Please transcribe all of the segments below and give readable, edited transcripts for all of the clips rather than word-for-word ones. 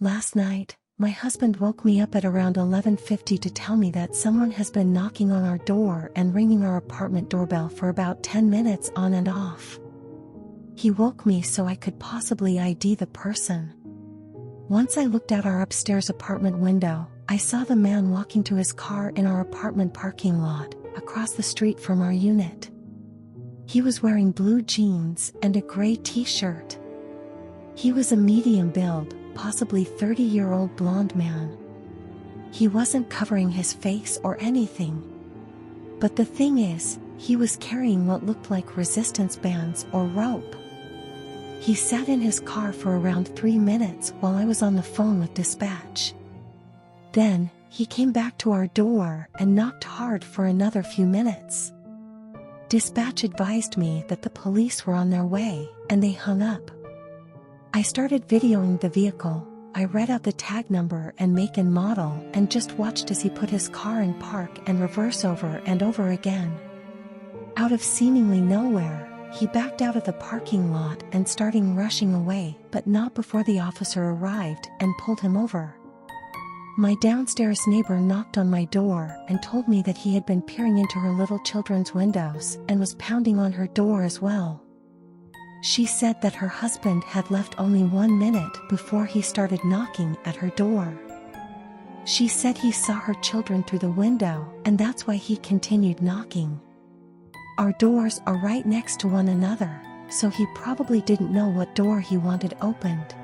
Last night, my husband woke me up at around 11:50 to tell me that someone has been knocking on our door and ringing our apartment doorbell for about 10 minutes on and off. He woke me so I could possibly ID the person. Once I looked out our upstairs apartment window, I saw the man walking to his car in our apartment parking lot, across the street from our unit. He was wearing blue jeans and a gray t-shirt. He was a medium build, possibly 30-year-old blonde man. He wasn't covering his face or anything. But the thing is, he was carrying what looked like resistance bands or rope. He sat in his car for around 3 minutes while I was on the phone with dispatch. Then, he came back to our door and knocked hard for another few minutes. Dispatch advised me that the police were on their way, and they hung up. I started videoing the vehicle. I read out the tag number and make and model and just watched as he put his car in park and reverse over and over again. Out of seemingly nowhere, he backed out of the parking lot and started rushing away, but not before the officer arrived and pulled him over. My downstairs neighbor knocked on my door and told me that he had been peering into her little children's windows and was pounding on her door as well. She said that her husband had left only 1 minute before he started knocking at her door. She said he saw her children through the window, and that's why he continued knocking. Our doors are right next to one another, so he probably didn't know what door he wanted opened.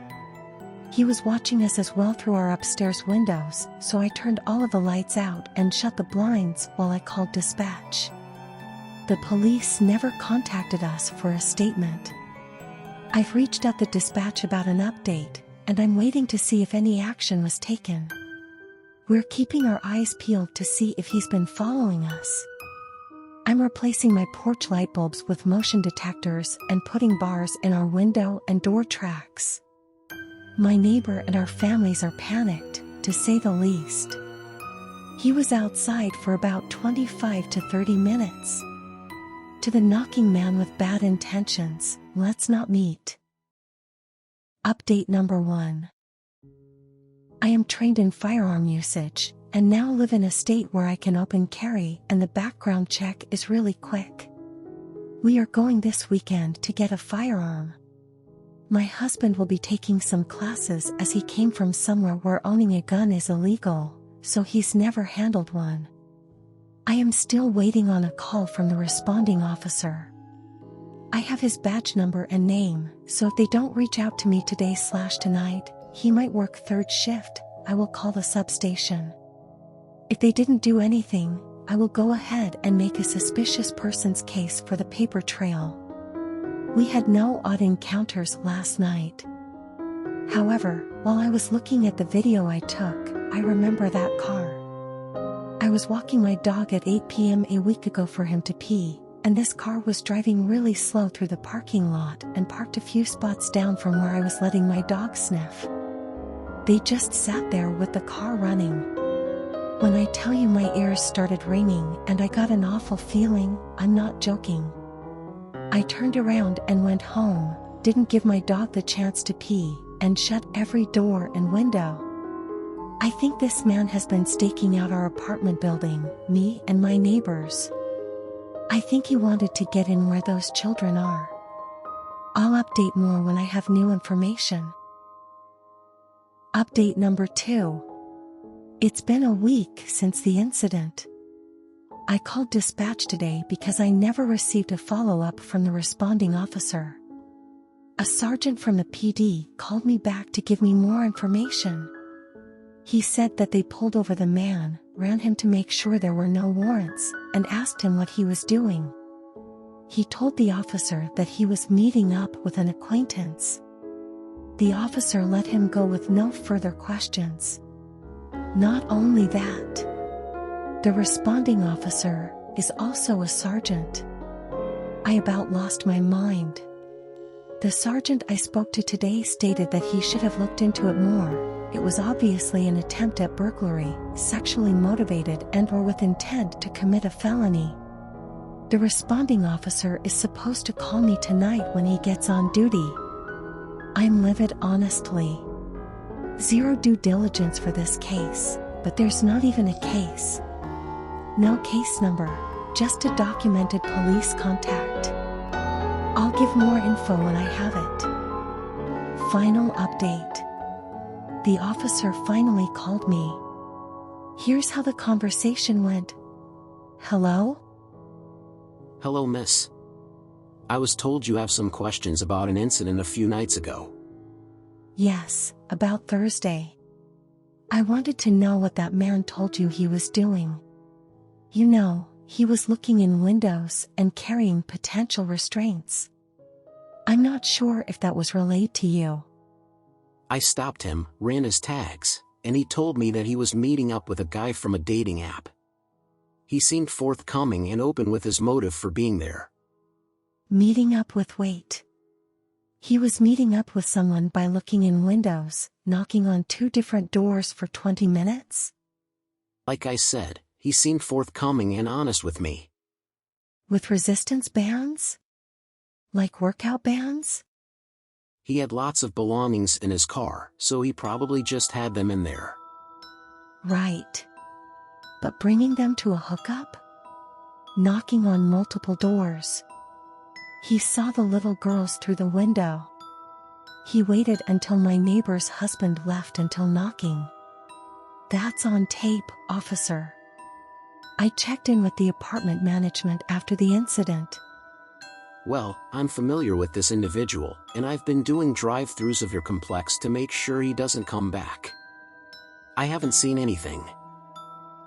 He was watching us as well through our upstairs windows, so I turned all of the lights out and shut the blinds while I called dispatch. The police never contacted us for a statement. I've reached out the dispatch about an update, and I'm waiting to see if any action was taken. We're keeping our eyes peeled to see if he's been following us. I'm replacing my porch light bulbs with motion detectors and putting bars in our window and door tracks. My neighbor and our families are panicked, to say the least. He was outside for about 25 to 30 minutes. To the knocking man with bad intentions, let's not meet. Update number 1. I am trained in firearm usage, and now live in a state where I can open carry and the background check is really quick. We are going this weekend to get a firearm. My husband will be taking some classes as he came from somewhere where owning a gun is illegal, so he's never handled one. I am still waiting on a call from the responding officer. I have his badge number and name, so if they don't reach out to me today/tonight, he might work third shift. I will call the substation. If they didn't do anything, I will go ahead and make a suspicious persons case for the paper trail. We had no odd encounters last night. However, while I was looking at the video I took, I remember that car. I was walking my dog at 8 p.m. a week ago for him to pee, and this car was driving really slow through the parking lot and parked a few spots down from where I was letting my dog sniff. They just sat there with the car running. When I tell you my ears started ringing and I got an awful feeling, I'm not joking. I turned around and went home, didn't give my dog the chance to pee, and shut every door and window. I think this man has been staking out our apartment building, me and my neighbors. I think he wanted to get in where those children are. I'll update more when I have new information. Update number 2. It's been a week since the incident. I called dispatch today because I never received a follow-up from the responding officer. A sergeant from the PD called me back to give me more information. He said that they pulled over the man, ran him to make sure there were no warrants, and asked him what he was doing. He told the officer that he was meeting up with an acquaintance. The officer let him go with no further questions. Not only that, the responding officer is also a sergeant. I about lost my mind. The sergeant I spoke to today stated that he should have looked into it more. It was obviously an attempt at burglary, sexually motivated and/or with intent to commit a felony. The responding officer is supposed to call me tonight when he gets on duty. I'm livid, honestly. Zero due diligence for this case, but there's not even a case. No case number, just a documented police contact. I'll give more info when I have it. Final update. The officer finally called me. Here's how the conversation went. Hello? Hello, miss. I was told you have some questions about an incident a few nights ago. Yes, about Thursday. I wanted to know what that man told you he was doing. You know, he was looking in windows and carrying potential restraints. I'm not sure if that was relayed to you. I stopped him, ran his tags, and he told me that he was meeting up with a guy from a dating app. He seemed forthcoming and open with his motive for being there. Meeting up with wait. He was meeting up with someone by looking in windows, knocking on 2 different doors for 20 minutes? Like I said, he seemed forthcoming and honest with me. With resistance bands? Like workout bands? He had lots of belongings in his car, so he probably just had them in there. Right. But bringing them to a hookup? Knocking on multiple doors. He saw the little girls through the window. He waited until my neighbor's husband left until knocking. That's on tape, officer. I checked in with the apartment management after the incident. Well, I'm familiar with this individual, and I've been doing drive-thrus of your complex to make sure he doesn't come back. I haven't seen anything.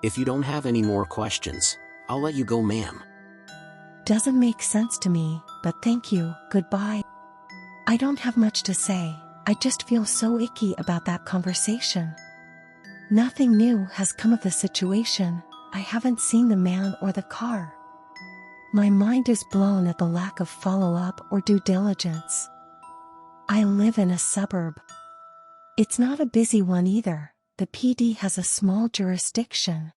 If you don't have any more questions, I'll let you go, ma'am. Doesn't make sense to me, but thank you, goodbye. I don't have much to say, I just feel so icky about that conversation. Nothing new has come of the situation, I haven't seen the man or the car. My mind is blown at the lack of follow-up or due diligence. I live in a suburb. It's not a busy one either, the PD has a small jurisdiction.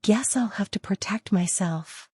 Guess I'll have to protect myself.